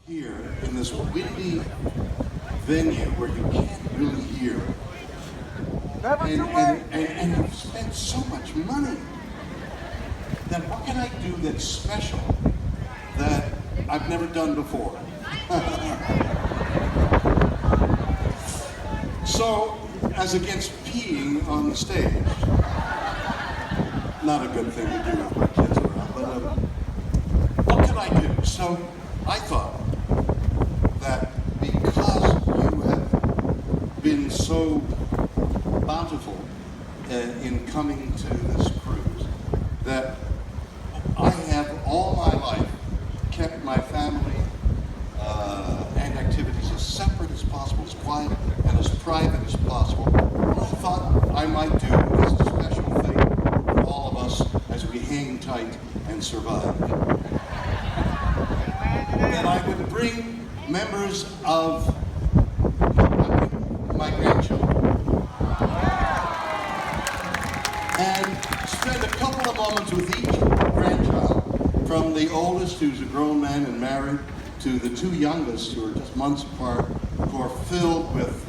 here in this windy venue where you can't really hear. And you've spent so much money. Then what can I do that's special that I've never done before? So, as against peeing on the stage, not a good thing to do with my kids around, but what can I do? So, I thought that because you have been so bountiful in coming to this cruise, that I have all my life kept my family and activities as separate as possible, as quiet and as private as possible. What I thought I might do is a special thing for all of us as we hang tight and survive. That I would bring members of my grandchildren and spend a couple of moments with each grandchild, from the oldest, who's a grown man and married, to the two youngest, who are just months apart, who are filled with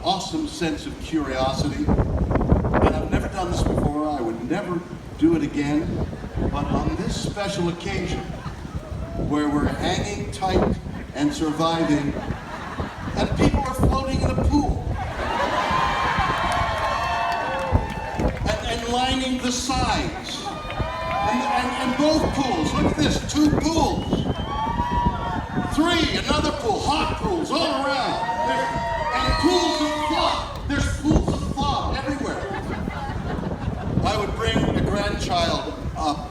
awesome sense of curiosity. And I've never done this before, I would never do it again, but on this special occasion, where we're hanging tight and surviving, and people are floating in a pool, and lining the sides, and both pools. Look at this, 2 pools, 3, another pool, hot pools all around, and pools of thought. There's pools of thought everywhere. I would bring a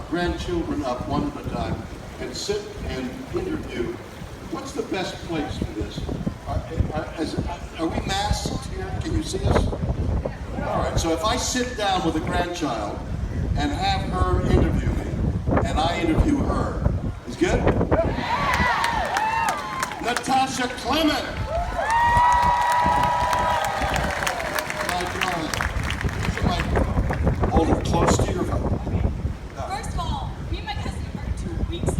grandchildren up one at a time, and sit and interview. What's the best place for this? Are we masked here? Can you see us? All right, so if I sit down with a grandchild and have her interview me, and I interview her, is good? Natasha Clement. Hold it close to your phone. First of all, me and my cousin are 2 weeks,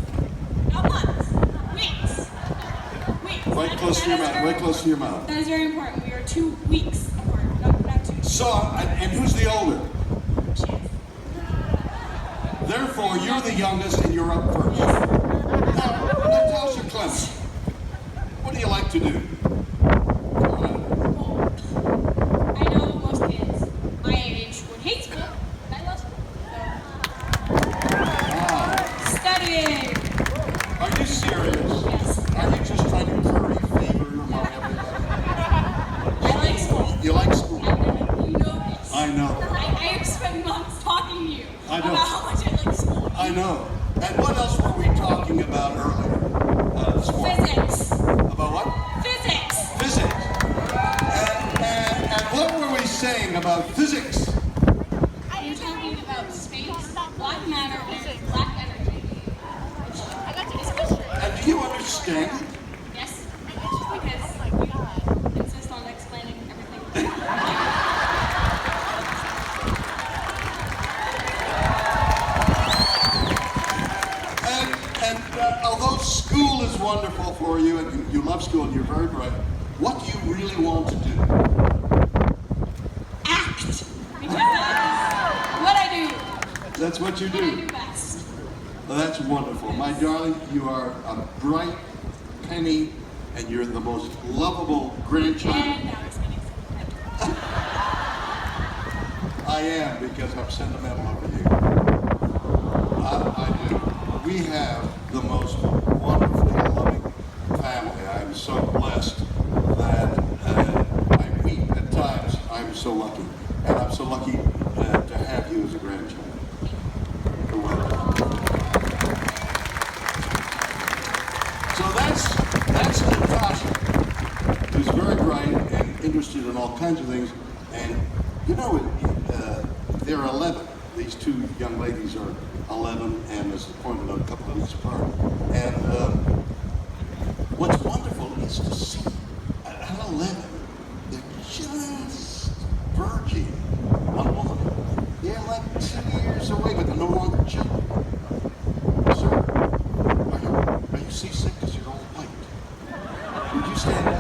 not months, weeks. Right close to your mouth, right close to your mouth. That is very important. We are 2 weeks apart, not 2. So, and who's the older? She is. Therefore, you're the youngest and you're up first. Yes. Now, Natasha Clement, what do you like to do? I know most kids my age would hate school, but I love school. So, studying. Are you serious? Yes. Are you just trying to curry favor among everybody? I like school. You like school? You know this. I know. I have spent months talking to you I know. about how much I like school. I know. And what else were we talking about earlier? This morning? Physics. About what? Physics. Physics. And what were we saying about physics? You're talking about space, black matter, and black energy. And do you understand it? Yes, because you insist on explaining everything. And although school is wonderful for you, and you love school and you're very bright, what do you really want to do? Act! Because that is what I do. That's what you What I do. do best. Well, that's wonderful. My darling, you are a bright penny, and you're the most lovable grandchild. And now it's getting so I am, because I'm sentimental over you. I do. We have the most wonderfully loving family. I'm so blessed that I weep at times. I'm so lucky. And I'm so lucky to have you as a grandchild. You're welcome. So that's Natasha, who's very bright and interested in all kinds of things. And you know, they're 11. These 2 young ladies are 11, and as I pointed out, a couple of weeks apart. And what's wonderful is to see at 11, they're just virgin. One woman, they're like 2 years away, but they're no longer children. Sir, are you seasick? sick because you're all white. Would you stand up?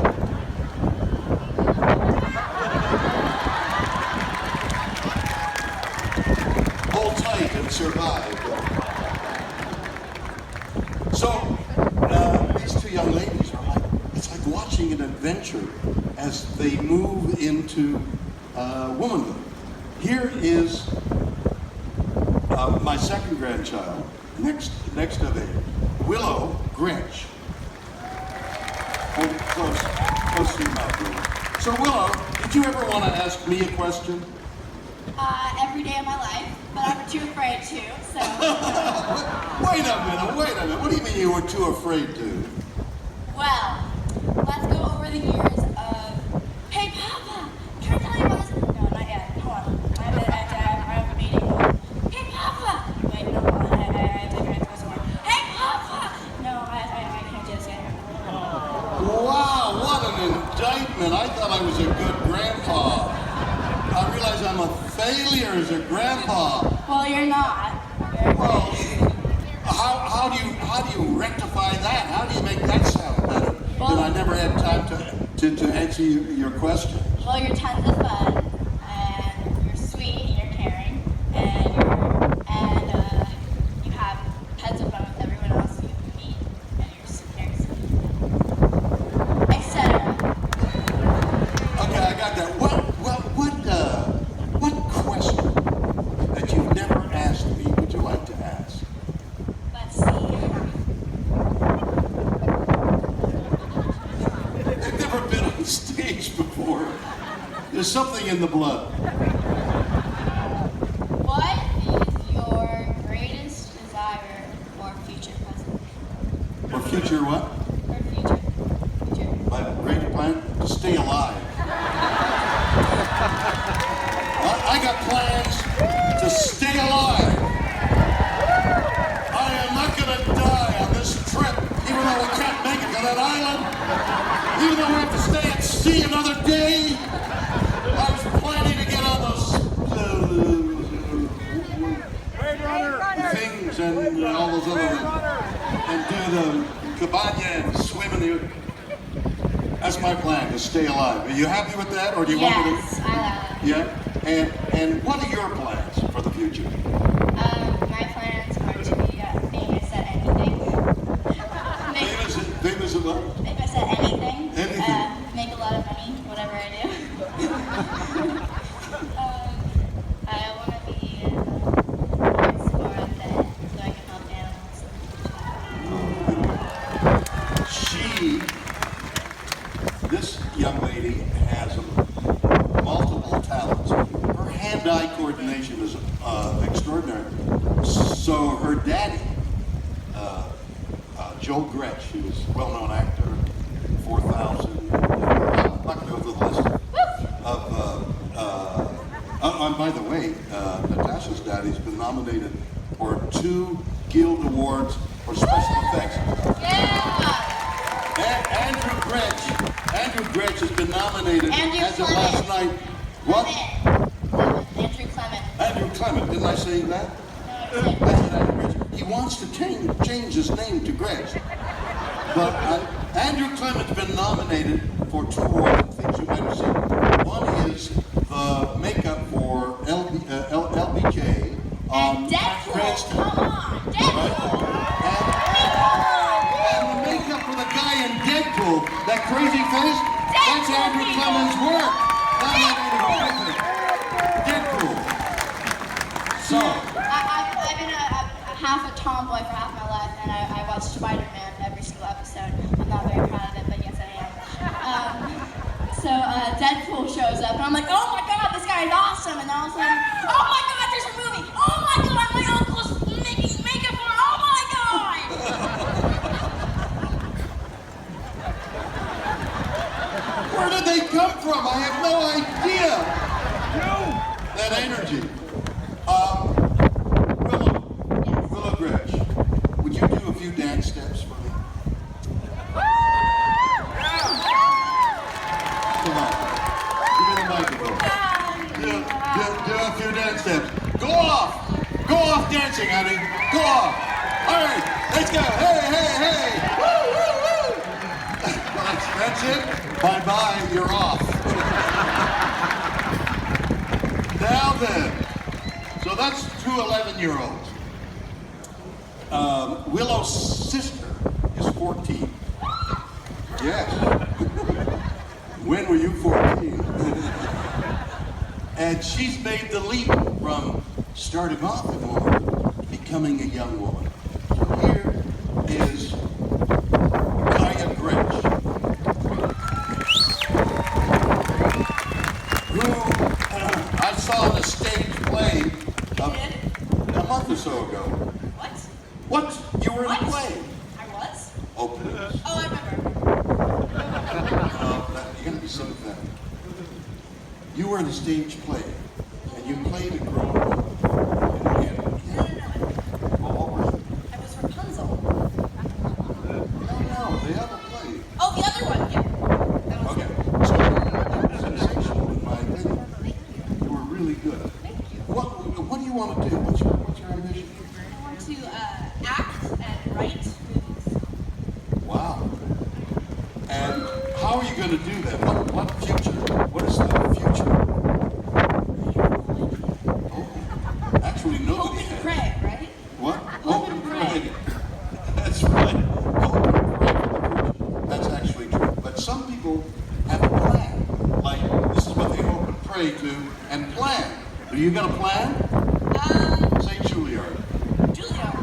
Hold tight and survive. So, these two young ladies are like, it's like watching an adventure as they move into womanhood. Here is my second grandchild, next of age, Willow Grinch. Hold it close to your mouth, Willow. So Willow, did you ever want to ask me a question? Every day of my life, but I'm too afraid to, so. Wait a minute. What do you mean you were too afraid to? Well, let's go over the years of, hey Papa, can I tell you about this? No, not yet, hold on. I have a meeting. Hey Papa! Wait, no, hold on, I have to go somewhere. Hey Papa! No, I can't do this yet. Wow, what an indictment. I thought I was a good grandpa. I realize I'm a failure as a grandpa. Well, you're not. Well, how do you rectify that? How do you make that sound better? Well, that I never had time to answer your question. Well, you're tons of fun, and you're sweet, and you're caring, and you have heads of fun with everyone else you meet, and you're very sweet, etc. Okay, I got that. What question that you've never asked me would you like to ask? Let's see. I've never been on stage before. There's something in the blood. What is your greatest desire for future present? For future what? For future. My great plan? To stay alive. I got plans to stay alive. I am not going to die on this trip, even though we can't make it to that island. Even though we have to stay at sea another day. I was planning to get on those things and all those other things. And do the cabana and swim in the... That's my plan, to stay alive. Are you happy with that, or do you want me to... Yes, I love it. Yeah? And what are your plans for the future? My plans are to be famous at anything. Famous at what? Famous at anything. Anything. Make a lot of money, whatever I do. I want to be a explorer then, so I can help animals. This young lady has multiple talents. Her hand-eye coordination is extraordinary. So her daddy, Joel Gretsch, who is a well-known actor, 4,000, I'm not going to go through the list of, by the way, Natasha's daddy's been nominated for 2 Guild Awards for special effects. Yeah! Andrew Gretsch has been nominated as of Clement. last night. What? Andrew Clement. Andrew Clement, didn't I say that? No, I I said Andrew Gretsch. He wants to change his name to Gretsch. But Andrew Clement's been nominated for 2 awards, things you might have seen. One is the makeup for LBJ on Deadpool, Cranston. come on, Deadpool. And the makeup for the guy in Deadpool, that crazy face, that's Andrew Clement's work. Deadpool. So. I've been a half a tomboy for half my life, and I watch Spider-Man every single episode. I'm not very proud of it, but yes, I am. So Deadpool shows up, and I'm like, oh my god, this guy is awesome. And then all of a sudden, oh my god, there's a movie. Oh my god, my uncle's making makeup for it. Oh my god. Where did they come from? I have no idea. That energy. Willow Gretsch, would you do a few dance steps for me? Come on. Give me the microphone. Do a few dance steps. Go off dancing, honey. Go off. All right, let's go. Hey, hey, hey. Woo, woo. Bye-bye, you're off. Now then, so that's two 11-year-olds. Willow's sister is 14. Yes. When were you 14? And she's made the leap from starting off a woman to becoming a young woman. So here is Kaya Gretsch, who I saw in a stage play a month or so ago. What? What? You were in a play? I was? Oh, please. Oh, I remember. You're going to be sympathetic. You were in a stage play, and you played a grown woman. No. Well, what was it? I was Rapunzel. No, the other play. Oh, the other one, yeah. That was Okay, so you were sensational, in my opinion. Thank you. You were really good. Thank you. What do you want to do? What's your ambition? I want to act and write movies. Wow. And how are you going to do that? What future? What is the future? Oh, actually, nobody Hope and has. pray, right? What? Hope and pray. That's right. Hope and pray for the future. That's actually true. But some people have a plan. Like, this is what they hope and pray to and plan. Do you got a plan? Say Juilliard. Juilliard.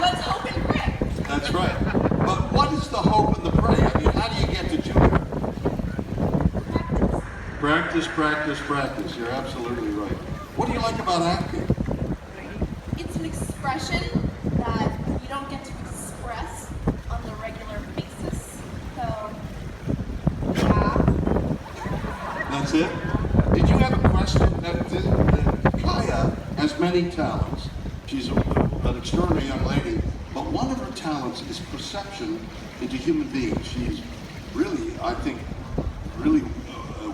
Let's hope and pray. That's right. But what is the hope and the pray? I mean, how do you get to Juilliard? Practice, practice, practice. You're absolutely right. What do you like about acting? It's an expression that you don't get to express on the regular basis. So, yeah. That's it? Did you have a question? Kaya has many talents. She's an extraordinary young lady, but one of her talents is perception into human beings. She's really, I think, really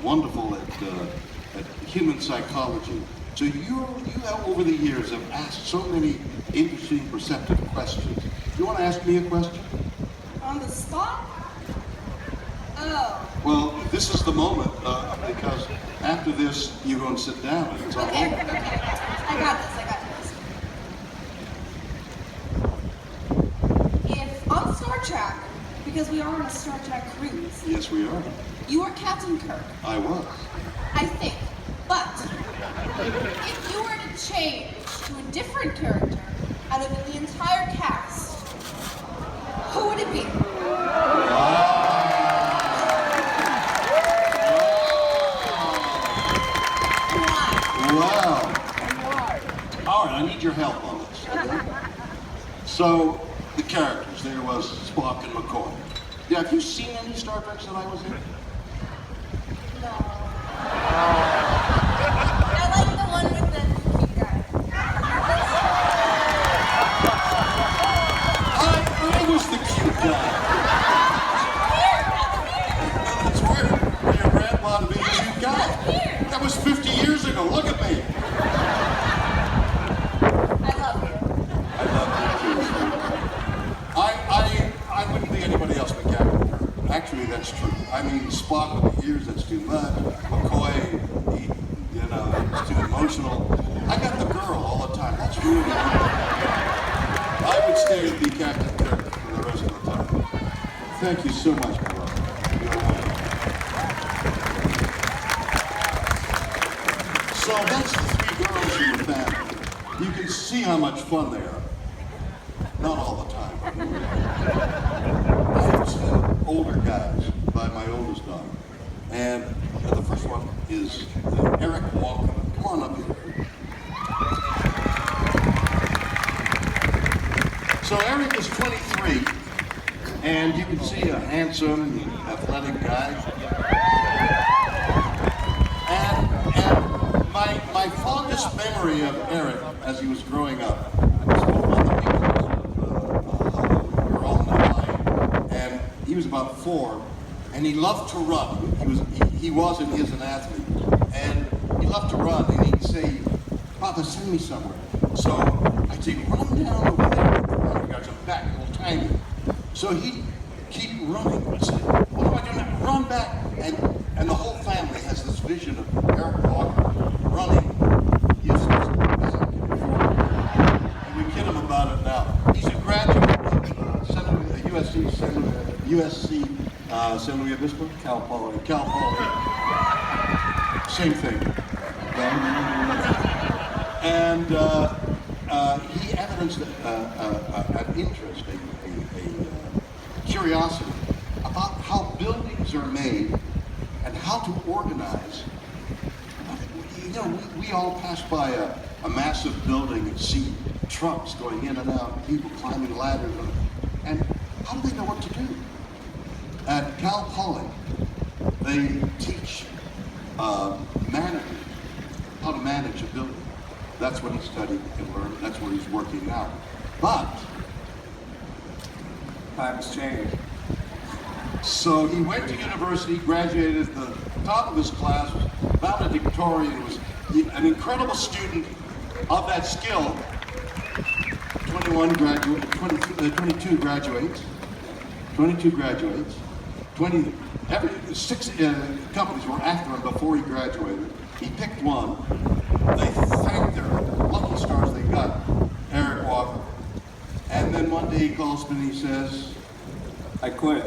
wonderful at human psychology. So you have, over the years, have asked so many interesting, perceptive questions. You want to ask me a question? On the spot? Oh. Well, this is the moment, because after this, you go and sit down, and it's all Okay. over. I got this. If on Star Trek, because we are on a Star Trek cruise, Yes, we are. you were Captain Kirk, I was. I think. But if you were to change to a different character out of the entire cast, who would it be? Wow. All right, I need your help on this. Okay? So, the characters, there was Spock and McCoy. Yeah, have you seen any Star Treks that I was in? No. I like the one with the cute guy. I was the cute guy. That's weird. For your grandpa to be the cute guy. That was 50 years ago. Look at me. I love you. I love you too. I wouldn't be anybody else but Captain Kirk. Actually, that's true. I mean, Spock with the ears, that's too much. McCoy, he's too emotional. I got the girl all the time. That's really good. I would stay and be Captain Kirk for the rest of the time. Thank you so much, my love. You're welcome. So that's the three girls in the family. You can see how much fun they are. Not all the time. I have two older guys by my oldest daughter. And the first one is Eric Walker. Come on up here. So Eric is 23, and you can see a handsome, athletic guy. And my fondest memory of Eric as he was growing up was over on the weekends of we were all in Hawaii, and he was about 4, and he loved to run. He was and is an athlete, and he loved to run, and he'd say, "Papa, send me somewhere." So I'd say, "Run down over there." He got some back, little tiny. So he'd keep running. I'd say, "What do am I doing now? Run back. And the whole family has this vision of Eric Walker running useless back and forth. And we kid him about it now. He's a graduate of USC San Luis Obispo? Cal Poly. Cal Poly. Same thing. And he evidenced an interest, a curiosity about how buildings are made and how to organize. You know, we all pass by a massive building and see trucks going in and out, people climbing ladders, and how do they know what to do? At Cal Poly, they teach management, how to manage a building. That's what he studied and learned. That's where he's working now. But Times change. so he went to university, graduated at the top of his class, was valedictorian, was an incredible student of that skill. 22 graduates. 6 companies were after him before he graduated. He picked one. They thanked their lucky stars they got, Eric Walker. And then one day he calls me and he says, I quit.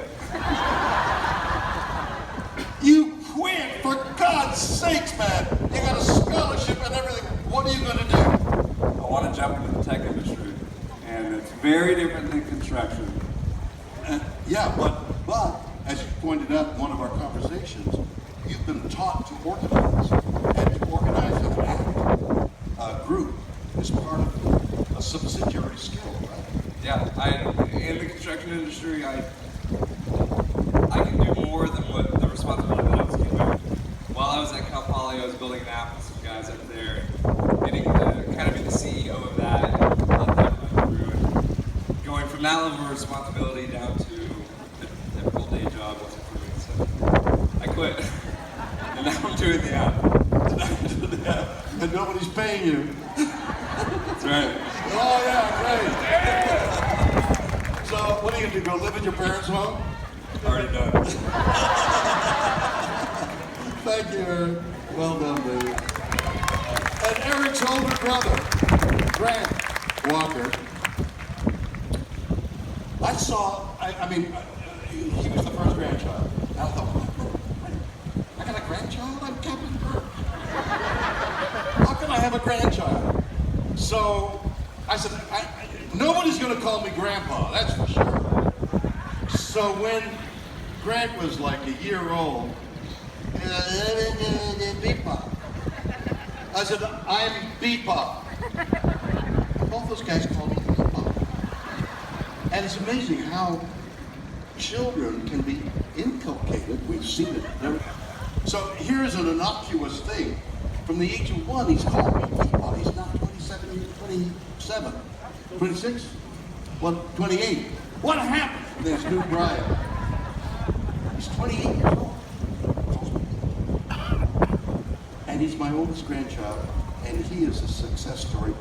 "You quit, for God's sakes, man! You got a scholarship and everything. What are you going to do?" I want to jump into the tech industry, and it's very different than construction. Yeah, but as you pointed out in one of our conversations, you've been taught to organize, and to organize an act group is part of a subsidiary skill, right? Yeah, in the construction industry, I can do more than what the responsibility that I was given. While I was at Cal Poly, I was building an app with some guys up there, getting to kind of be the CEO of that, and let that run through, and going from that level of responsibility down to the typical day job wasn't for me. So I quit, and now I'm doing the app. And nobody's paying you. That's right. Oh yeah, great. So what are you gonna do? Go live at your parents' home? Already done. Thank you, Eric. Well done, baby. And Eric's older brother, Grant Walker. He was the first grandchild. And I thought, I got a grandchild? I'm Captain Kirk. How can I have a grandchild? So I said, nobody's going to call me Grandpa, that's for sure. So when Grant was like a year old, Beepop. I said, I'm Beepop. Both those guys called me Beepop. And it's amazing how children can be inculcated. We've seen it. So here's an innocuous thing. From the age of 1, he's called me Beepop. He's now 27, 26? Well, 28. What happened? There's new Brian. He's 28 years old. And he's my oldest grandchild, and he is a success story.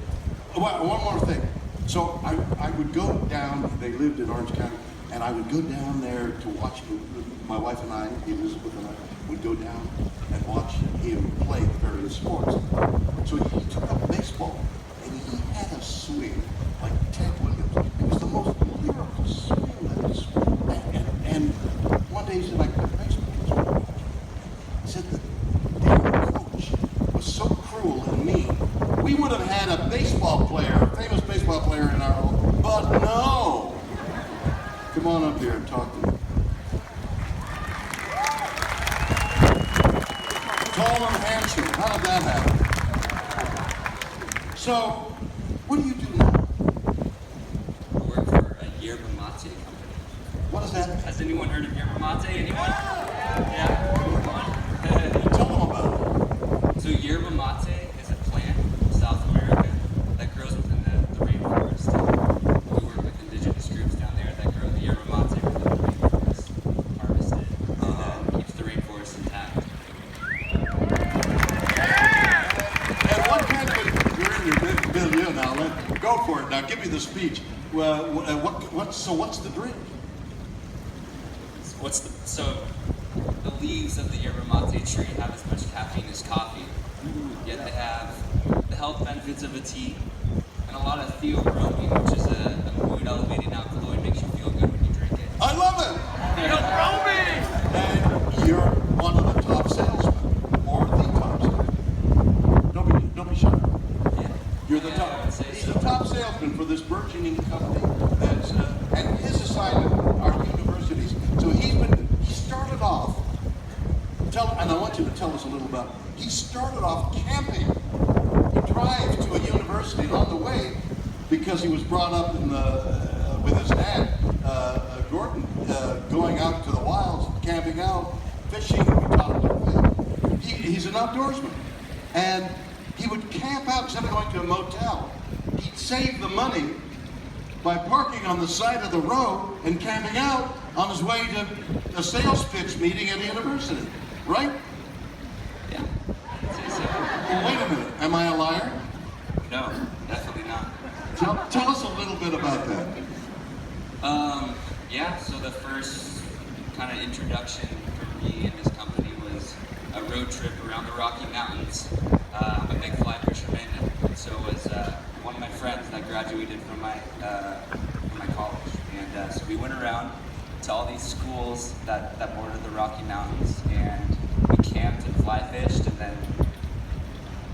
Well, one more thing. So I would go down, they lived in Orange County, and I would go down there to watch my wife and I, Elizabeth and I, would go down and watch him play various sports. So he took up baseball, and he had a swing like Ted Williams. It was the most lyrical swing that was. And one day he said, I quit baseball. He said, the damn coach was so cruel and mean. We would have had a baseball player, a famous baseball player in our home, but no. Come on up here and talk to me. Tall and handsome. How did that happen? So, what do you do now? I work for a yerba mate company. What is that? Has anyone heard of yerba mate? Anyone? Yeah? Tell them about it. So yerba mate is a plant from South America that grows within the rainforest. We work with indigenous groups down there that grow the yerba mate within the rainforest, harvest it, and keeps the rainforest intact. And what kind of you're in your video now? Go for it now. Give me the speech. What's the drink? It's So the leaves of the yerba mate tree have as much caffeine as coffee, yet they have the health benefits of a tea and a lot of theobromine, which is a mood-elevating alkaloid, makes you feel good when you drink it. I love it! And you're one of the top salesmen, or the top salesman. Don't be shy. Yeah. You're the Yeah, top. I would say He's so. the top salesman for this burgeoning company. That's and his assignment are universities. So he started off. And I want you to tell us a little about. He started off camping. He drives to a university, and on the way, because he was brought up in with his dad, Gordon, going out to the wilds, camping out, fishing. We taught him to fish. He's an outdoorsman, and he would camp out instead of going to a motel. He'd save the money by parking on the side of the road and camping out on his way to a sales pitch meeting at a university, right? Yeah. I'd say so. Well, wait a minute. Am I a liar? No, definitely not. Tell us a little bit about that. Yeah, so the first kind of introduction for me in this company was a road trip around the Rocky Mountains. I'm a big fly fisherman, and so was one of my friends that graduated from my college. And so we went around to all these schools that bordered the Rocky Mountains, and we camped and fly fished, and then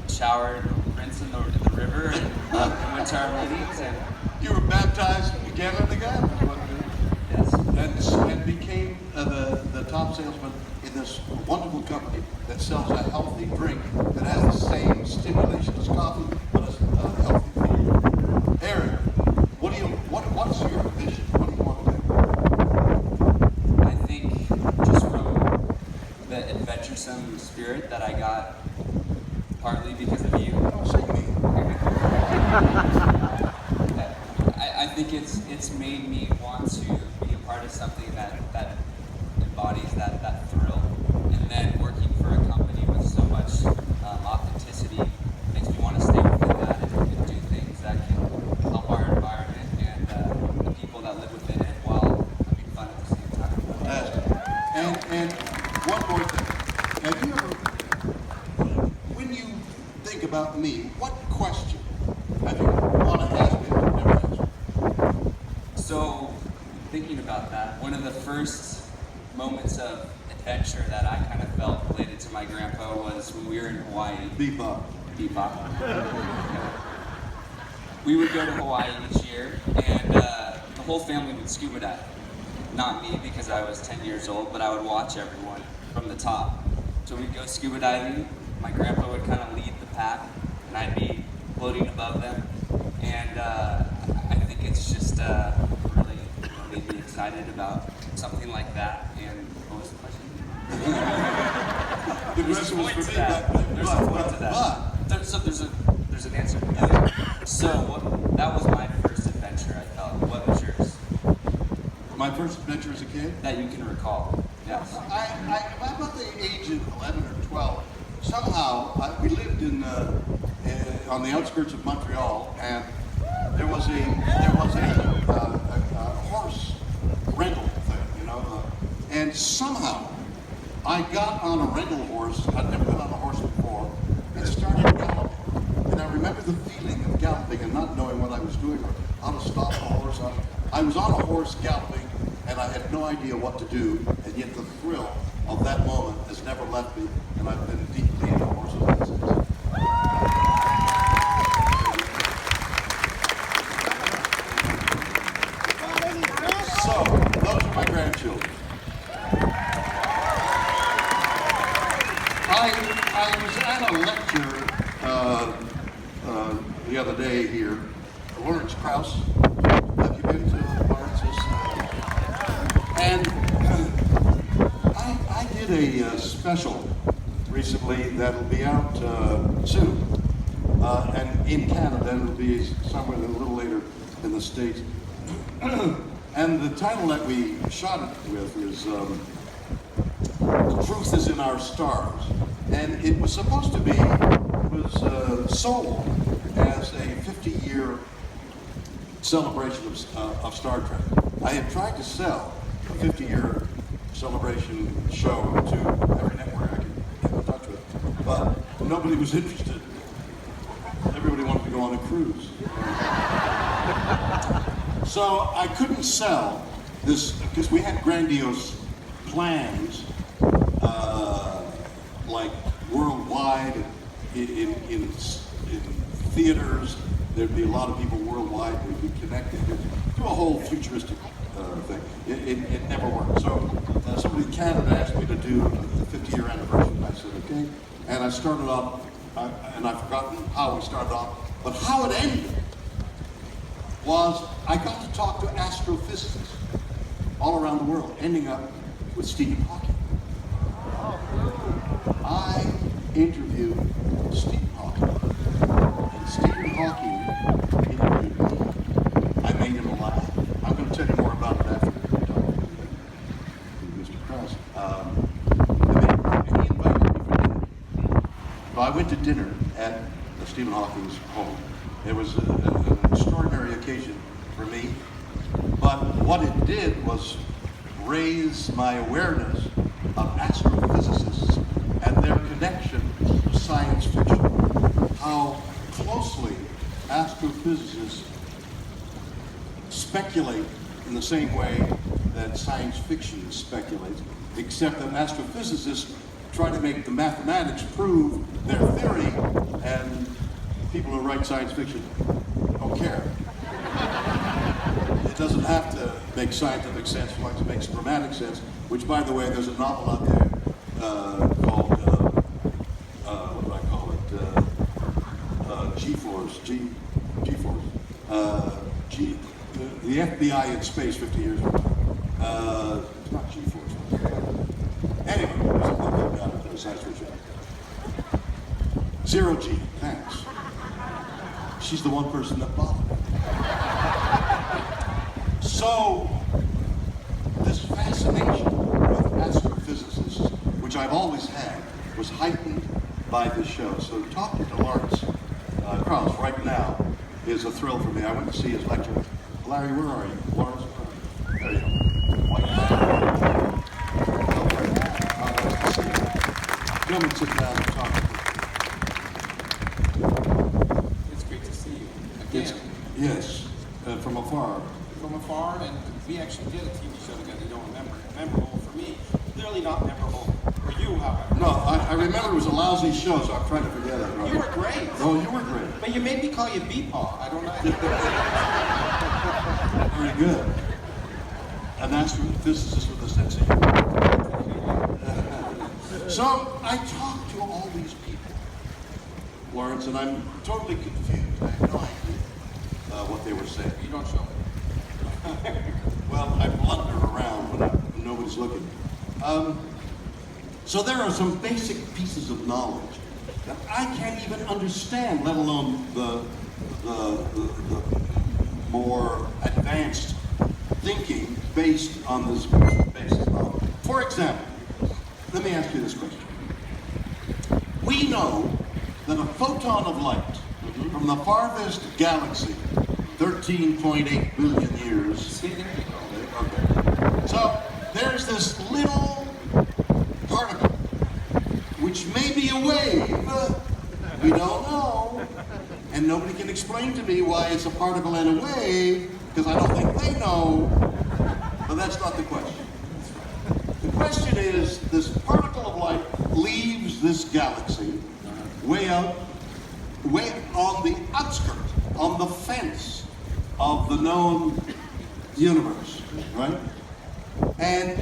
showered, rinsed in the river, and went to our meetings. And You were baptized again and again. yes, And became the top salesman in this wonderful company that sells a healthy drink that has the same stimulation as coffee, but it's healthy for you. Eric, what's your vision? What do you want to do? I think just from the adventuresome spirit that I got, partly because of you. Don't say me. I think it's made me want to be a part of something that embodies that thrill, and then working for a company with so much authenticity makes me want to stay within that and do things that can help our environment and the people that live within it while having fun at the same time. Fantastic. And one more thing. Have you ever, when you think about me, what question have you want to ask me that I've never asked? So, thinking about that, one of the first moments of adventure that I kind of felt related to my grandpa was when we were in Hawaii. Bebop. Bebop. We would go to Hawaii each year, and the whole family would scuba dive. Not me, because I was 10 years old, but I would watch everyone from the top. So we'd go scuba diving. My grandpa would kind of lead the pack, and I'd be floating above them. And I think it's just really made me excited about something like that. And what was the question? The There's question a was point for to me, that. There's a point to that. There's an answer. So that was my first adventure, I felt. What was yours? My first adventure as a kid? That you can recall. Yes. I'm about the age of 11 or 12. Somehow, we lived on the outskirts of Montreal, and there was a horse rental thing, you know, and somehow I got on a rental horse. I'd never been on a horse before, and started galloping. And I remember the feeling of galloping and not knowing what I was doing or how to stop the horse. I was on a horse galloping, and I had no idea what to do, and yet the thrill of that moment has never left me, and I've been deeply into horses ever since. So, those are my grandchildren. I was at a lecture the other day here, Lawrence Krauss. Have you been to Lawrence's? And I did a special recently that'll be out soon. And in Canada, it'll be somewhere a little later in the States. And the title that we shot it with is The Truth is in Our Stars. And it was supposed to be, sold as a 50-year celebration of Star Trek. I had tried to sell a 50-year celebration show to every network I could get in touch with. But nobody was interested. Everybody wanted to go on a cruise. So I couldn't sell this, because we had grandiose plans, like worldwide in theaters. There'd be a lot of people worldwide. We'd be connected to a whole futuristic thing. It never worked. So somebody in Canada asked me to do the 50-year anniversary, and I said, okay. And I started off, and I've forgotten how we started off, but how it ended was I got to talk to astrophysicists all around the world, ending up with Stephen Hawking. I interviewed Stephen Hawking, and Stephen Hawking interviewed me. I made him laugh. I'm going to tell you more about it after we talk to Mr. Krause. And he invited me for dinner. So I went to dinner at Stephen Hawking's home. It was an extraordinary occasion for me, but what it did was raise my awareness of astrophysicists and their connection to science fiction. How closely astrophysicists speculate in the same way that science fiction speculates, except that astrophysicists try to make the mathematics prove their theory, and people who write science fiction don't care. It doesn't have to make scientific sense, it likes to make dramatic sense, which, by the way, there's a novel out there called, what do I call it, G-Force, the FBI in space 50 years ago. It's not G-Force. Anyway, there's a book about it, there's science fiction. Zero G, thanks. She's the one person that bothered me. So, this fascination with astrophysicists, which I've always had, was heightened by this show. So talking to Lawrence Krause right now is a thrill for me. I went to see his lecture. Larry, where are you? Lawrence? There you go. Nice to see you. Come and sit down and talk. It's great to see you again. Yes, from afar. From afar, and we actually did a TV show together. You don't remember? Memorable for me. Clearly not memorable for you, however. No, I remember it was a lousy show, so I'm trying to forget it. Right? You were great. Oh, you were great. But you made me call you Beepaw. I don't know. Very good. An astrophysicist with a sense of humor. So I talked to all these people, Lawrence, and I'm totally confused. I have no idea what they were saying. You don't show me. Well, I blunder around when nobody's looking. So there are some basic pieces of knowledge that I can't even understand, let alone the more advanced thinking based on this basic knowledge. For example, let me ask you this question. We know that a photon of light from the farthest galaxy, 13.8 billion years. See, there you go. Okay. So there's this little particle, which may be a wave. We don't know. And nobody can explain to me why it's a particle and a wave, because I don't think they know. But that's not the question. The question is, this particle of light leaves this galaxy way on the outskirts, on the fence of the known universe, right? And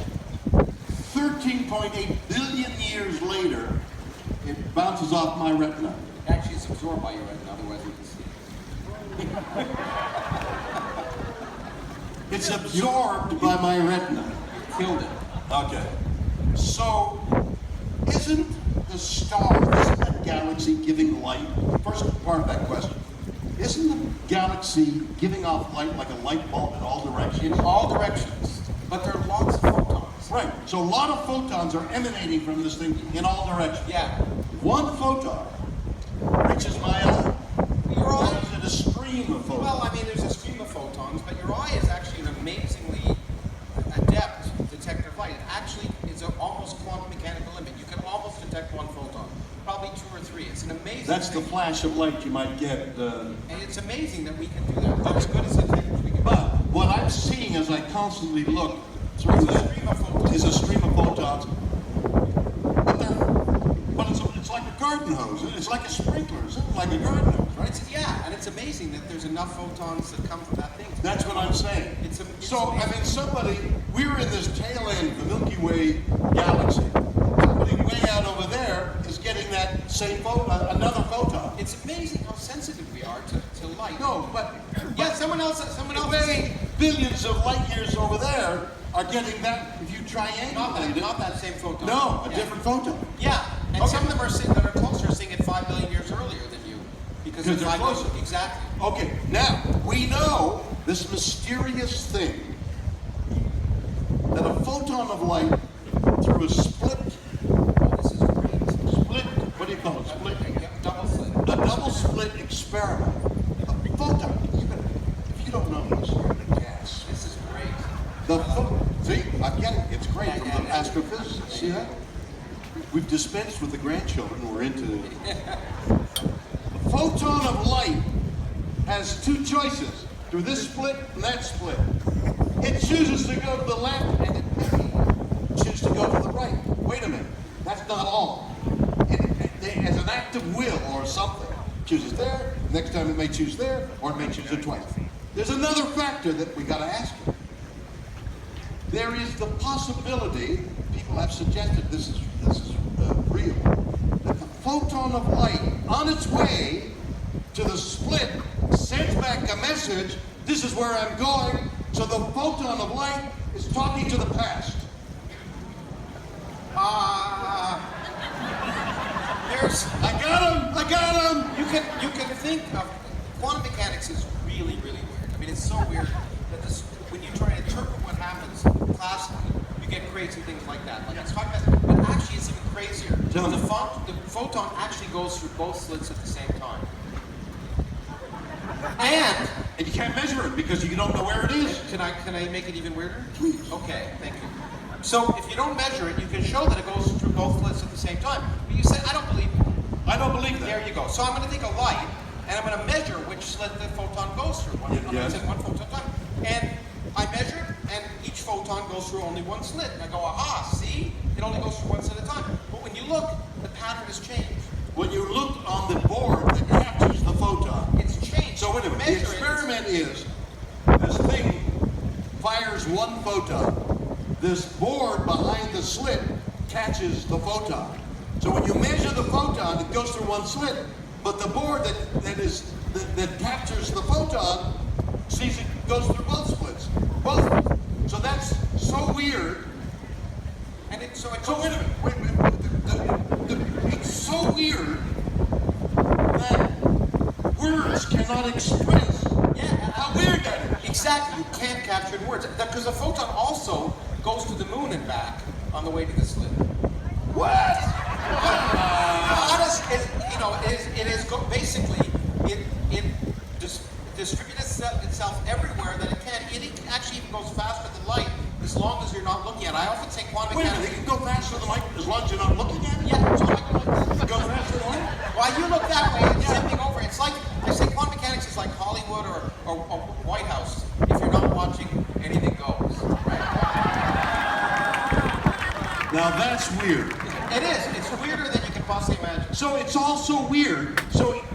13.8 billion years later, it bounces off my retina. Actually, it's absorbed by your retina, otherwise we can see it. It's absorbed by my retina. You killed it. Okay. So, isn't the star, isn't that galaxy giving light? First part of that question. Isn't the galaxy giving off light like a light bulb in all directions? In all directions. But there are lots of photons. Right. So a lot of photons are emanating from this thing in all directions. Yeah. One photon reaches my eye. Your Or eye. is it a stream of photons? Well, I mean, there's a stream of photons, but your eye is actually an amazingly adept detector of light. It actually almost quantum mechanical limit. You can almost detect one photon, probably 2 or 3. It's an amazing That's the thing. flash of light you might get. And it's amazing that we can do that. That's as good as the detectors we can do. But what I'm seeing as I constantly look through It's a that stream of photons. is a stream of photons. But it's like a garden hose. It's like a sprinkler. It's like a garden hose, right? Yeah, and it's amazing that there's enough photons that come from that thing. That's what I'm saying. It's So, I amazing. mean, we're in this tail end of the Milky Way galaxy. Somebody way out over there is getting that same another photon. It's amazing how sensitive we are to light. No, but Yeah, someone else. way billions of light years over there are getting that. If you triangulate it, Not that same photon. no, a Yeah. different photon. Yeah, and Okay. some of them that are closer are seeing it 5 billion years earlier than you. Because Because it's they're 5 billion. closer. Exactly. Okay, now we know this mysterious thing that a photon of light through a split. This is great. What do you call it? Split. Yeah, double slit. A double slit experiment. A photon. If you don't know this, you're gonna guess. This is great. See, I'm getting it. It's great from the Yeah. astrophysics. See that? We've dispensed with the grandchildren. We're into it. A photon of light has two choices through this split and that split. It chooses to go to the left and it may choose to go to the right. Wait a minute. That's not all. It has an act of will or something. Chooses there. Next time it may choose there, or it may choose it twice. There's another factor that we got to ask you. There is the possibility, people have suggested this is real, that the photon of light on its way to the split sends back a message, this is where I'm going, so the photon of light is talking to the past. I got him! You can think of quantum mechanics is really, really weird. I mean, it's so weird that when you try to interpret what happens classically, you get crazy things like that. Like it's talking about, but actually it's even crazier. Tell me. The photon actually goes through both slits at the same time. And And you can't measure it because you don't know where it is. can I make it even weirder? Okay, thank you. So if you don't measure it, you can show that it goes through both slits at the same time. But you say, I don't believe you. I don't believe that. There you go. So I'm going to take a light, and I'm going to measure which slit the photon goes through. I'm going Yes. to take one photon at a time. And I measure it, and each photon goes through only one slit. And I go, aha, see? It only goes through one slit at a time. But when you look, the pattern has changed. When you look on the board that captures the photon, It's changed. so wait a minute, the Measure it, experiment is, this thing fires one photon. This board behind the slit catches the photon. So when you measure the photon, it goes through one slit, but the board that captures the photon sees it goes through both splits. Both. So that's so weird. And it, so it So goes wait a minute, wait a minute. It's so weird that words cannot express how weird that is. Exactly. You can't capture it in words. Because the photon also goes to the moon and back on the way to the slit. What? Honest, basically, it distributes itself everywhere that it can. It actually even goes faster than light as long as you're not looking at it. I often say quantum Wait a minute, mechanics. it can go faster than light as long as you're not looking at it? Yeah, so I Go faster than light? While you look that way, it's zipping over. It's like, I say quantum mechanics is like Hollywood or White House. If you're not watching, anything goes. Right? Now that's weird. It is. It's weirder than you can possibly imagine. So it's also weird.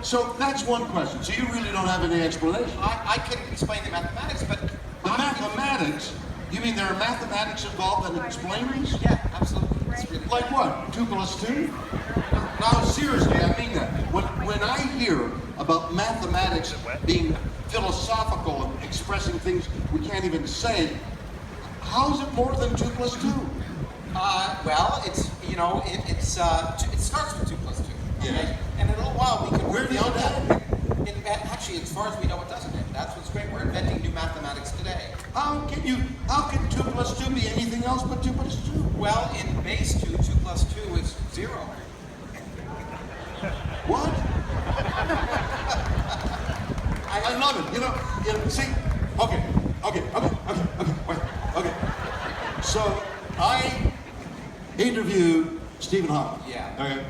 So that's one question. So you really don't have any explanation. I can explain the mathematics, but The mathematics, you mean there are mathematics involved that explain these? yeah, absolutely. It's really Like what? 2 + 2? no, No, seriously, I mean that. When I hear about mathematics being philosophical and expressing things we can't even say, how is it more than 2 + 2? well, it's it starts with 2 + 2. Okay? Yeah. And in a little while we can Where work does beyond it that. Actually, as far as we know, it doesn't. That's what's great. We're inventing new mathematics today. How can 2 + 2 be anything else but 2 + 2? Well, in base 2, 2 + 2 is 0. What? I love it. You know, see, okay, wait, okay. So interviewed Stephen Hawking. Yeah. Okay.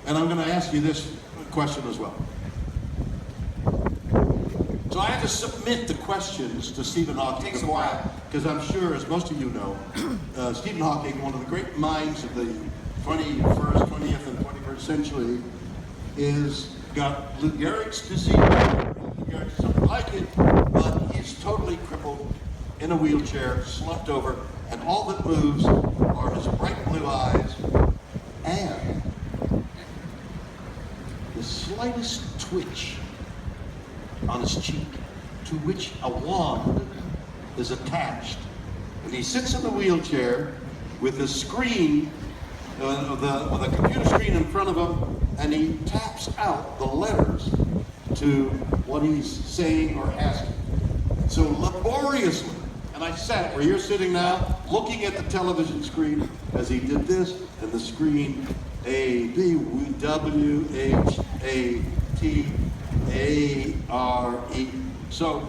And I'm going to ask you this question as well. So I had to submit the questions to Stephen Hawking. Takes a while. Because I'm sure, as most of you know, Stephen Hawking, one of the great minds of the 21st, 20th, and 21st century, is got Lou Gehrig's disease, Lou Gehrig's something like it, but he's totally crippled, in a wheelchair, slumped over, and all that moves are his bright blue eyes and the slightest twitch on his cheek, to which a wand is attached. And he sits in the wheelchair with a screen, with a computer screen in front of him, and he taps out the letters to what he's saying or asking. So laboriously, and I sat where you're sitting now, looking at the television screen as he did this, and the screen A, B, W, H, A, T, A, R, E. So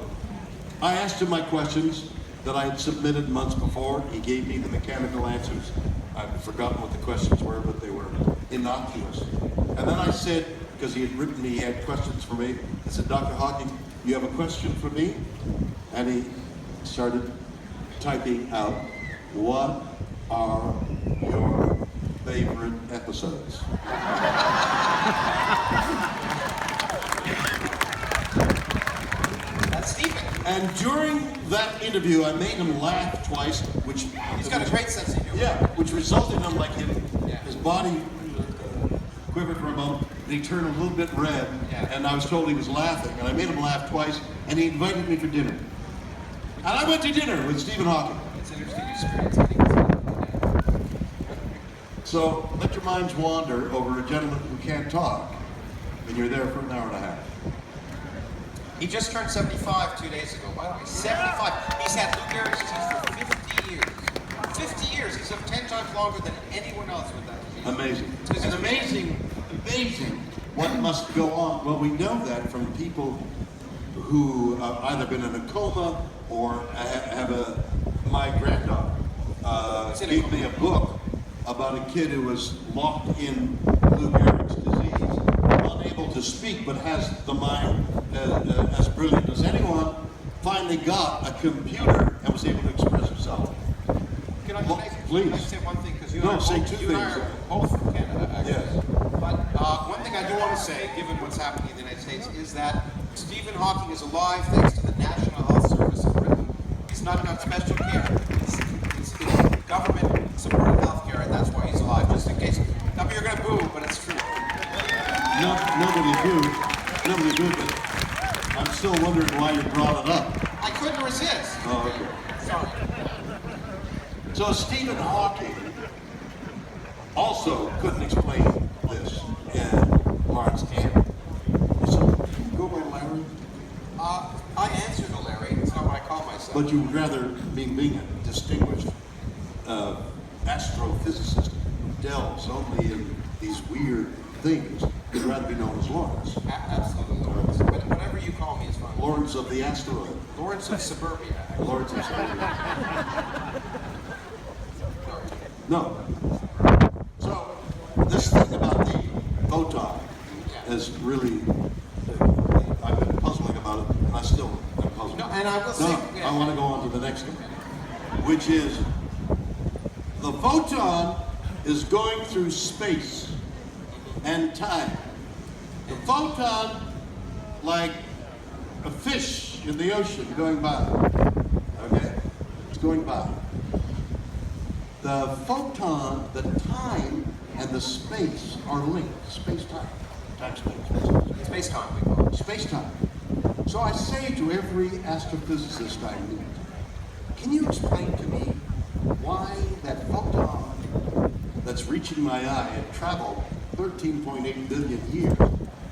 I asked him my questions that I had submitted months before. He gave me the mechanical answers. I've forgotten what the questions were, but they were innocuous. And then I said, because he had written me, he had questions for me, I said, Dr. Hawking, you have a question for me? And he started typing out, what are your favorite episodes? That's Stephen. And during that interview, I made him laugh twice, which... He's got a great sense of humor. Yeah, which resulted in him, like, Yeah. his body quivered for a moment, and he turned a little bit red, Yeah. and I was told he was laughing, and I made him laugh twice, and he invited me for dinner. And I went to dinner with Stephen Hawking. It's an interesting experience. I think it's, So let your minds wander over a gentleman who can't talk, and you're there for an hour and a half. He just turned 75 2 days ago. By the way, 75. He's had Lou Gehrig's disease for 50 years. 50 years. He's lived 10 times longer than anyone else with that disease. Amazing. It's And amazing what must go on. Well, we know that from people who have either been in a coma or have my granddaughter gave me a book about a kid who was locked in Lou Gehrig's disease, unable to speak, but has the mind as brilliant as anyone, finally got a computer and was able to express himself. Can I, Please. Can I say one thing? Because you, No, and I say both- two you and I things. are both from Canada, actually. Yes. But one thing I do want to say, given what's happening in the United States, is that Stephen Hawking is alive thanks to the National Health Service of Britain. He's not got special care. It's government-supported health care, and that's why he's alive, just in case. I mean, you're going to boo, but it's true. No, nobody do, but I'm still wondering why you brought it up. I couldn't resist. Oh, okay. Sorry. So Stephen Hawking also couldn't explain this in Lawrence Camp. So, go by Larry, I answer to Larry. It's not what I call myself. but you would rather, being a distinguished astrophysicist who delves only in these weird things, you'd rather be known as Lawrence. Absolutely, Lawrence. But whatever you call me is fine. Lawrence of the asteroid. Lawrence of Suburbia. Lawrence of Suburbia. No. So, this thing about the photon is really, I've been puzzling about it, and I still am puzzled. No, and I will say, No, I want to go on to the next one, which is the photon is going through space and time. The photon, like a fish in the ocean going by, okay? It's going by. The photon, the time, and the space are linked. Space-time. Time-space. space-time, we call it. Space-time. So I say to every astrophysicist I meet, can you explain to me why that photon that's reaching my eye had traveled 13.8 billion years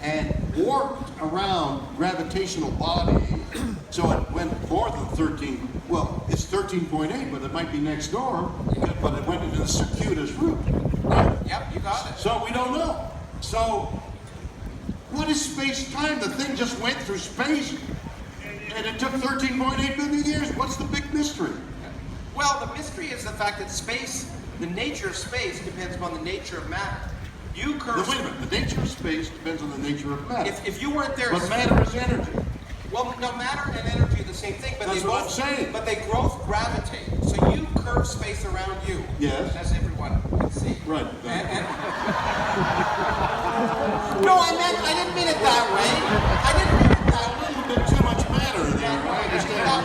and warped around gravitational bodies, so it went more than 13, well, it's 13.8, but it might be next door, but it went into the circuitous route. Right? Yep, you got it. So we don't know. So what is space-time? The thing just went through space and it took 13.8 billion years. What's the big mystery? Well, the mystery is the fact that space, the nature of space depends upon the nature of matter. You Now, curve. wait a minute. The nature of space depends on the nature of matter. If you weren't there, But matter is energy. well, no, matter and energy are the same thing, but That's they what both I'm saying. But they both gravitate. So you curve space around you. Yes. As everyone can see. Right. No, I didn't mean it that way. I didn't mean it that A way. little bit too much matter there, right? Yeah.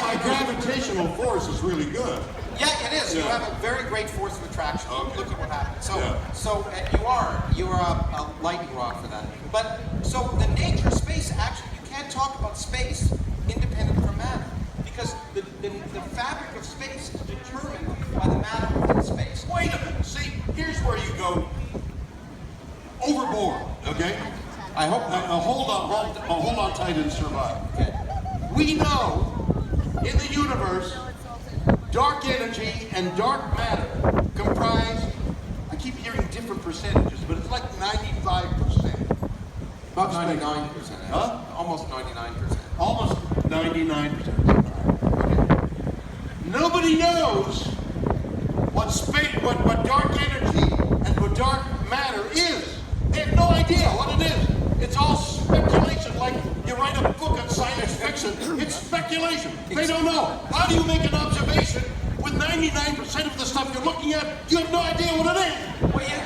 My gravitational force is really good. Yeah, it is. You Yeah. have a very great force of attraction. Okay. Look at what happened. So, Yeah. you are a lightning rod for that. But so the nature of space, actually, you can't talk about space independent from matter, because the fabric of space is determined by the matter within space. Wait a minute. See, here's where you go overboard. Okay. I hope not. Hold on tight and survive. Okay. We know in the universe, dark energy and dark matter comprise, I keep hearing different percentages, but it's like 95%. About 99%. Huh? Almost 99%. Almost 99%. Okay. Nobody knows what space, what dark energy and what dark matter is. They have no idea what it is. It's all speculation, like you write a book on science fiction. It's speculation. They don't know. How do you make an observation with 99% of the stuff you're looking at? You have no idea what it is. Well, yeah,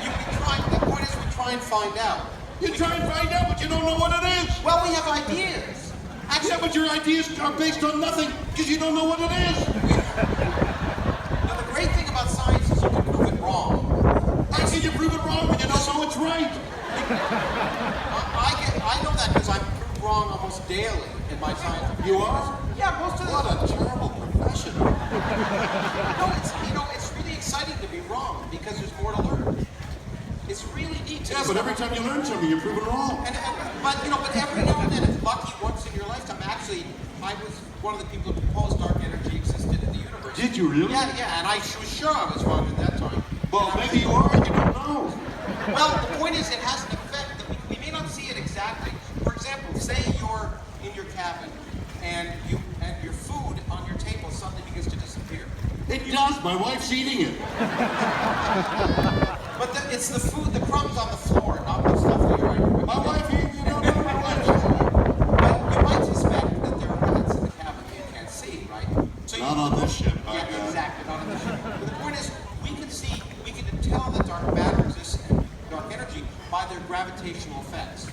the point is we try and find out. You try and find out, but you don't know what it is. Well, we have ideas. Actually, Yeah, but your ideas are based on nothing because you don't know what it is. now, the great thing about science is you can prove it wrong. How can you prove it wrong when you don't know it's right? I know that because I'm proved wrong almost daily in my science. You are? Yeah, most of the What a terrible profession. No, it's really exciting to be wrong because there's more to learn. It's really neat to Yeah, but every time you learn something, you're proven wrong. but every now and then, it's lucky once in your lifetime. Actually, I was one of the people who proposed dark energy existed in the universe. Did you really? Yeah, and I was sure I was wrong at that time. Well, maybe you are and you don't know. Well, the point is, it has an effect that we may not see it exactly. For example, say you're in your cabin and your food on your table suddenly begins to disappear. It does. My wife's eating it. But it's the food, the crumbs on the floor, not the stuff that you're eating. My wife, you don't know my wife's Well, you might suspect that there are rats in the cabin that you can't see, right? So Not on this ship, by Yeah, God. exactly. Not on this ship. But the point is, we can tell that dark matter exists and dark energy by their gravitational effects.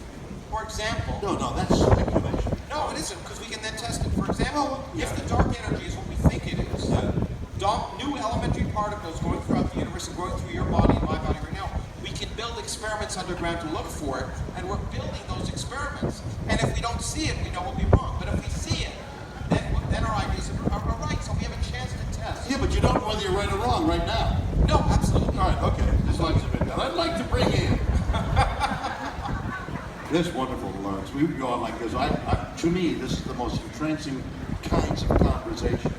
For example, No, that's speculation. no, it isn't, because we can then test it. For example, Yeah. if the dark energy is what we think it is, new elementary particles going throughout the universe and going through your body and my body right now, we can build experiments underground to look for it, and we're building those experiments. And if we don't see it, we know we'll be wrong. But if we see it, then our ideas are right, so we have a chance to test. Yeah, but you don't know whether you're right or wrong right now. No, absolutely. All right, okay. This light's a bit down. I'd like to bring in this wonderful Lawrence. We would go on like this. To me, this is the most entrancing kinds of conversation.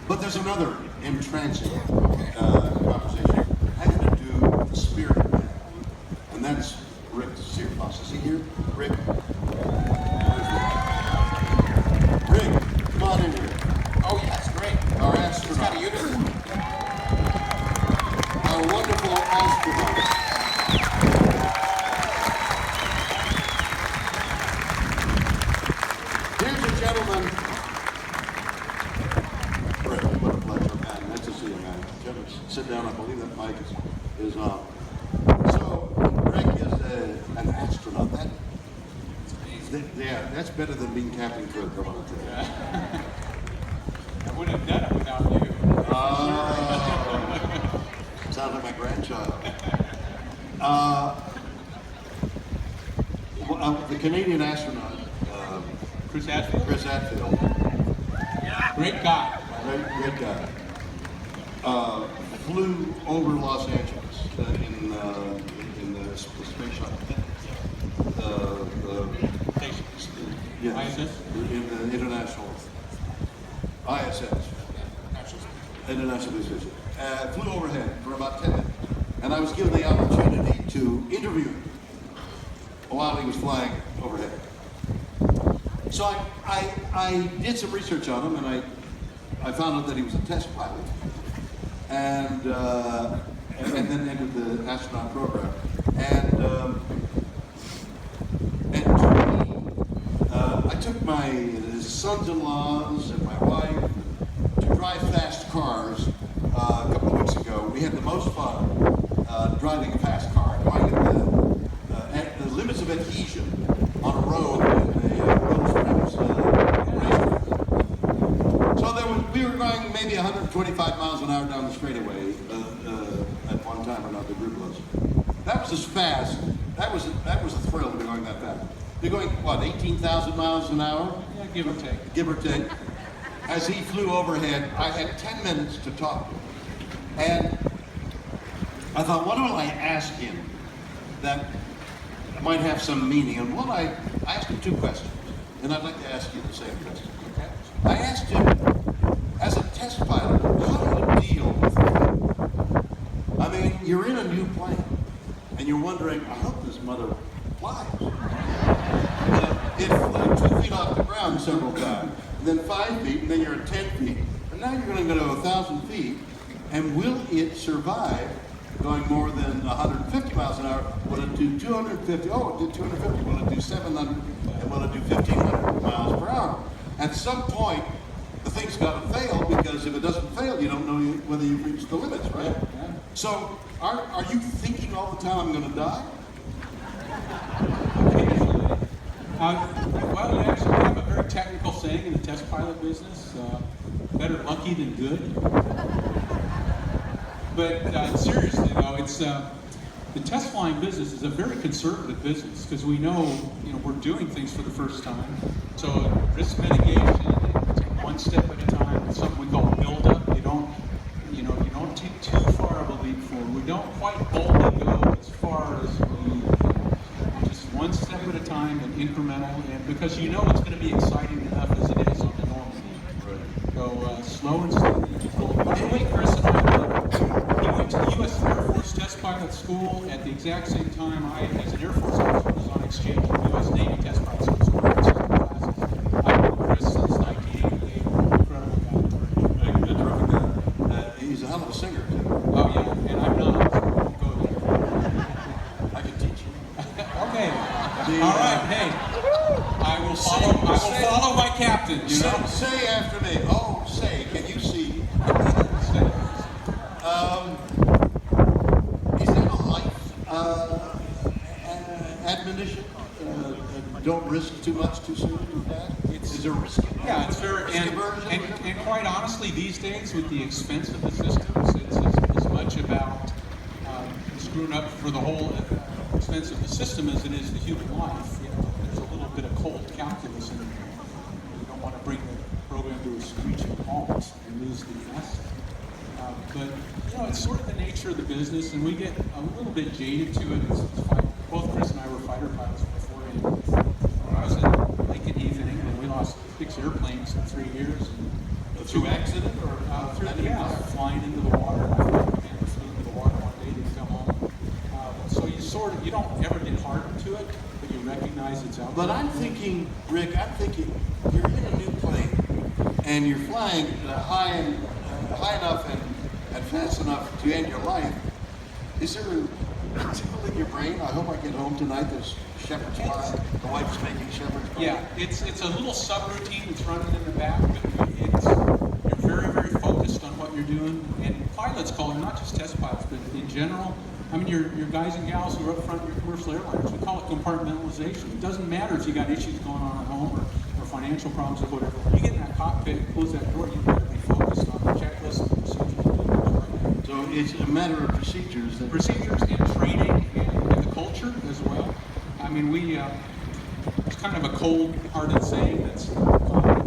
But there's another entrancing conversation having to do with the spirit of man. And that's Rick Searfoss. Is he here? Rick? Where's Rick? Rick, come on in here. Oh, yeah, that's great. Our It's got astronaut. a universe. Our wonderful astronaut. Here's a gentleman. Rick, what a pleasure, man. Nice to see you, man. Gentlemen, sit down. I believe that mic is on. So, Rick is an astronaut. Yeah, that's better than being Captain Kirk, I want to tell you. I wouldn't have done it without you. Sounds like my grandchild. The Canadian astronaut, Chris Ashford, Chris Hadfield, great guy. great guy, flew over Los Angeles in the space shuttle. Station. Yes, ISS? in the international ISS. International Space Station. Flew overhead for about 10 minutes. And I was given the opportunity to interview him while he was flying overhead. So I did some research on him, and I found out that he was a test pilot, and then entered the astronaut program. And to me, I took my sons-in-laws and my wife to drive fast cars a couple of weeks ago. We had the most fun driving a fast car, going at the limits of adhesion on a road in a Rose Springs racetrack. So we were going maybe 125 miles an hour down the straightaway at one time or another, the group was. That was as fast. That was a thrill to be going that fast. You're going, what, 18,000 miles an hour? Yeah, give or take. Give or take. As he flew overhead, I had 10 minutes to talk to him. And I thought, what will I ask him that might have some meaning? And I asked him 2 questions, and I'd like to ask you the same question. Okay. I asked him, as a test pilot, how do you deal with it? I mean, you're in a new plane, and you're wondering, I hope this mother flies. It flew 2 feet off the ground several times, and then 5 feet, and then you're at 10 feet, and now you're going to go to 1,000 feet, and will it survive going more than 150 miles an hour? Will it do 250? Oh, it did 250. Will it do 700? And will it do 1,500 miles per hour? At some point, the thing's got to fail, because if it doesn't fail, you don't know whether you've reached the limits, right? Yeah. So, are you thinking all the time, I'm going to die? Occasionally. Well, you actually have a very technical saying in the test pilot business, better lucky than good. But seriously though, it's the test flying business is a very conservative business, because we know, we're doing things for the first time. So risk mitigation, it's one step at a time. It's something we call build up. You don't take too far of a leap forward. We don't quite boldly go as far as we just one step at a time and incremental, and because it's going to be exciting enough as it is on the normal. Right. Go slow and steady. By the way, Chris and I, he went to the U.S. Air Force Test Pilot School at the exact same time I, as an Air Force officer, was on exchange at the U.S. Navy Test Pilot School. So we're in classes. I've known Chris since 1988. Incredible guy. A terrific guy. He's a hell of a singer, too. Oh yeah, and I'm not. So we won't go there. I can teach you. Okay. All right. Hey, I will follow my captain. Say after me. Oh, say, can you see? Is that a life admonition? Don't risk too much too soon, too fast? Is there risk in that? Yeah, it's very, and quite honestly, these days with the expense of the systems, it's as much about screwing up for the whole expense of the system as it is the human life. There's a little bit of cold calculus in there. You don't want to bring the program to a screeching halt and lose the asset. But it's sort of the nature of the business, and we get a little bit jaded to it. Both Chris and I were fighter pilots before. When I was in Lincoln Heath in England, we lost 6 airplanes in 3 years. Through accident or flying into the water. I flew into the water one day, didn't come home. So you don't ever get hardened to it, but you recognize it's out there. But I'm thinking, Rick, you're in a new plane, and you're flying high enough and fast enough to end your life. Is there a tickle in your brain? I hope I get home tonight. There's shepherd's pie. The wife's making shepherd's pie. Yeah, it's a little subroutine that's running in the back, but you're very, very focused on what you're doing. And pilots call it, not just test pilots, but in general, your guys and gals who are up front in your commercial airliners, we call it compartmentalization. It doesn't matter if you got issues going on at home or financial problems or whatever. You get in that cockpit, close that door, you better be focused on the checklist and procedures. So it's a matter of procedures. Procedures and training and the culture as well. I mean, it's kind of a cold-hearted saying that's common in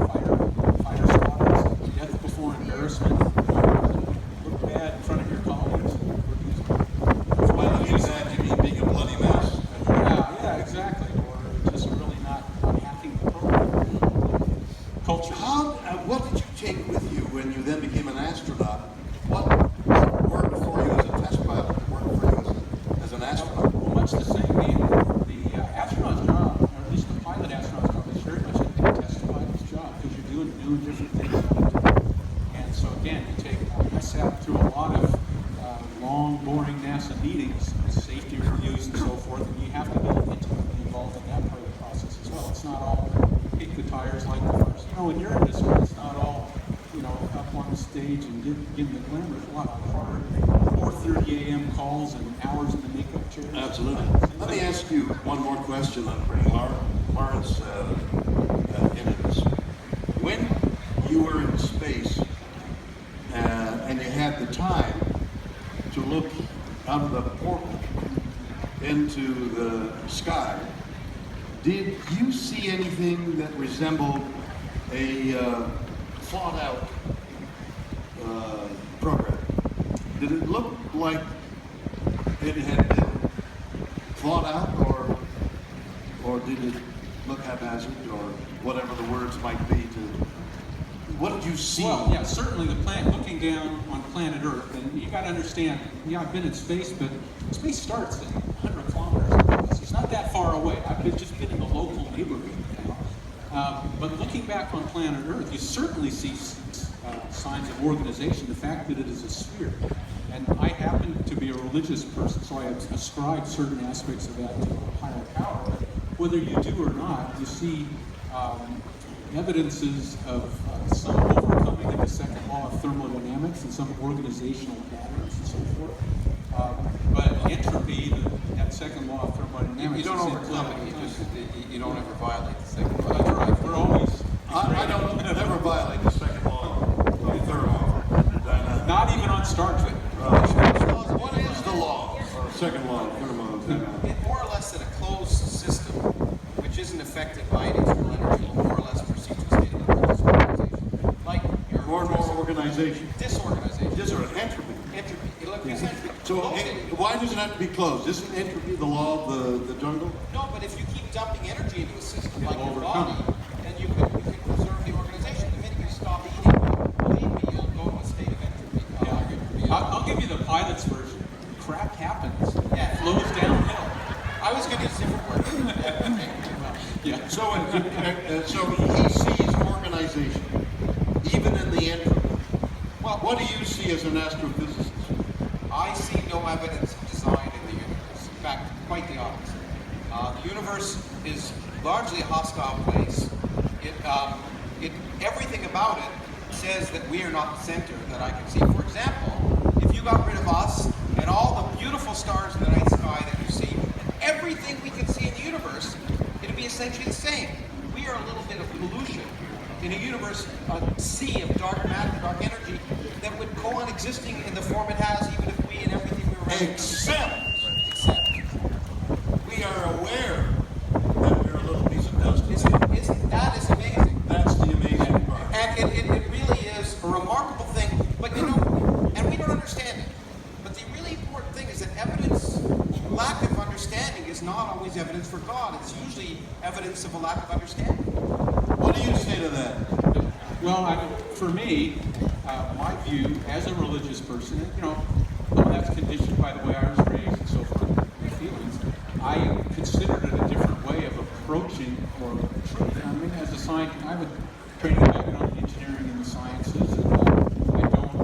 fighter squadrons. Death before embarrassment. Look bad in front of your colleagues. By looking bad, you mean being a bloody mess. Yeah, exactly. Or just really not hacking the program. Culture. What did you take with you when you then became an astronaut? What worked for you as a test pilot? What worked for you as an astronaut? Well, much the same. The astronaut's job, or at least the pilot astronaut's job, is very much a test pilot's job. NASA meetings, safety reviews and so forth, and you have to be intimately involved in that part of the process as well. It's not all kick the tires like cars. You know, in your industry, it's not all, you know, up on the stage and getting the glamour. There's a lot of hard 4:30 a.m. calls and hours in the makeup chairs. Absolutely. Let me ask you one more question on bringing Lawrence into this. When you were in space and you had the time to look out of the portal into the sky, did you see anything that resembled a thought-out program? Did it look like it had been thought out, or did it look haphazard, or whatever the words might be? What did you see? Well, yeah, certainly the planet, looking down on planet Earth, and you got to understand, yeah, I've been in space, but space starts at 100 kilometers away. It's not that far away. I've just been in the local neighborhood now. But looking back on planet Earth, you certainly see signs of organization, the fact that it is a sphere. And I happen to be a religious person, so I ascribe certain aspects of that to a higher power. Whether you do or not, you see evidences of some overcoming of the second law of thermodynamics and some organizational patterns and so forth. But entropy, that second law of thermodynamics, You don't is overcome it. in You don't ever violate the second law. That's right. We're always. I don't never violate the second law of thermodynamics. Not even on Star Trek. What is the law? Second law of thermodynamics. It more or less that a closed system, which isn't affected by an external energy, will more or less proceed to a state of disorganization. Like your More and more organization. disorganization. Entropy. Entropy. Essentially. So located. why does it have to be closed? Isn't entropy the law of the jungle? No, but if you keep dumping energy into a system like your overcome body, then you can preserve the organization. The minute you stop eating, believe me, you'll go to a state of entropy. I'll give you the pilot's version. Crap happens. Yeah. It flows downhill. I was going to use a different word. Yeah. So he sees organization, even in the entropy. Well, What do you see as an astrophysicist? I see no evidence of design in the universe. In fact, quite the opposite. The universe is largely a hostile place. Everything about it says that we are not the center that I can see. For example, if you got rid of us and all the beautiful stars in the night sky that you see, and everything we can see in the universe, it'd be essentially the same. We are a little bit of pollution in a universe, a sea of dark matter, dark energy, that would go on existing in the form it has, even if we and everything we were Except we are aware that we're a little piece of dust. That is amazing. That's the amazing part. And it really is a remarkable thing, but you know, and we don't understand it. But the really important thing is that lack of understanding is not always evidence for God. It's usually evidence of a lack of understanding. What do you say to that? Well, for me, my view as a religious person, you know, that's conditioned by the way I was raised and so forth, my feelings. I considered it a different way of approaching or truth. I mean, as a scientist, I have a training background in engineering and the sciences, and I don't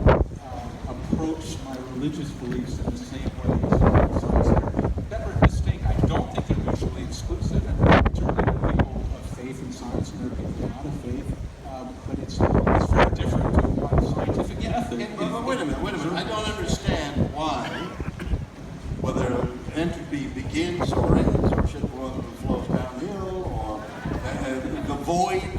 approach my religious beliefs in the same way as science. Separate, distinct. I don't think they're mutually exclusive. And certainly there are people of faith in science and there are people not of faith, but it's very different to what scientific method. Wait a minute. I don't understand why, whether entropy begins or ends, or shit flows downhill, or the void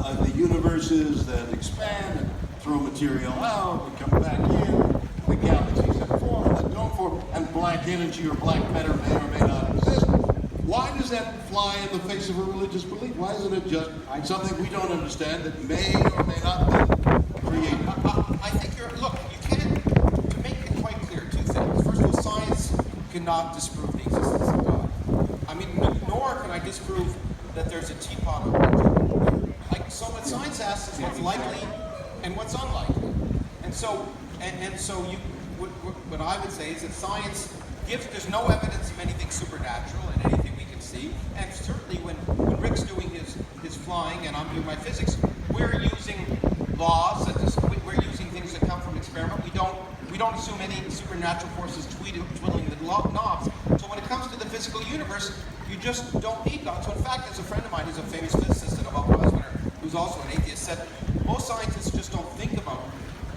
of the universes that expand and throw material out and come back in, the galaxies that form, that don't form, and black energy or black matter may or may not exist. Why does that fly in the face of a religious belief? Why isn't it just something we don't understand that may or may not be created? I think to make it quite clear, two things. First of all, science cannot disprove the existence of God. I mean, nor can I disprove that there's a teapot on religion. So what science asks is what's likely and what's unlikely. And so what I would say is that science there's no evidence of anything supernatural in anything we can see. And certainly when Rick's doing his flying and I'm doing my physics, we're using laws, we're using things that come from experiment. We we don't assume any supernatural forces twiddling the knobs. So when it comes to the physical universe, you just don't need God. So in fact, there's a friend of mine who's a famous physicist and a Nobel Prize winner, who's also an atheist, said most scientists just don't think about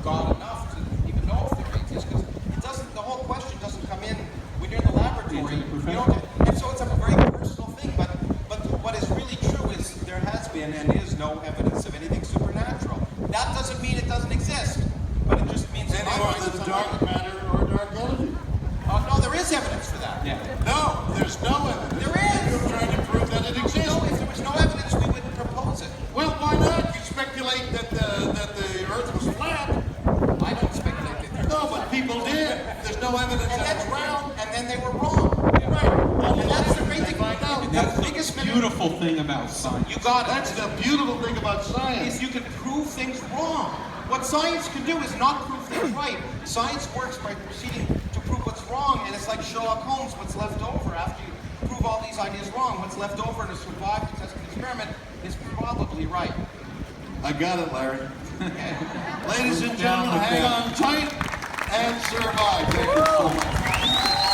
God enough to even know if they're atheists, because it doesn't. The whole question doesn't come in when you're in the laboratory. You don't, and so it's a very personal thing. But what is really true is there has been and is no evidence of anything supernatural. That doesn't mean it doesn't exist, but it just means Any of the dark matter or dark energy. no, there is evidence for that. Yeah. No, there's no evidence. There is. You're trying to prove that it exists. No, if there was no evidence, we wouldn't propose it. Well, why not? You speculate that the Earth was flat. I don't speculate that there No, but people did. There's no evidence and that that's it's round. and then they were wrong. Right. And that's the great thing. That's The the biggest beautiful thing about science. You got it. That's the beautiful thing about science. Is you can prove things wrong. What science can do is not prove things right. Science works by proceeding to prove what's wrong, and it's like Sherlock Holmes. What's left over after you prove all these ideas wrong? What's left over to survive the test of the experiment is probably right. I got it, Larry. Okay. Ladies and gentlemen, hang on tight and survive. Thank you so much.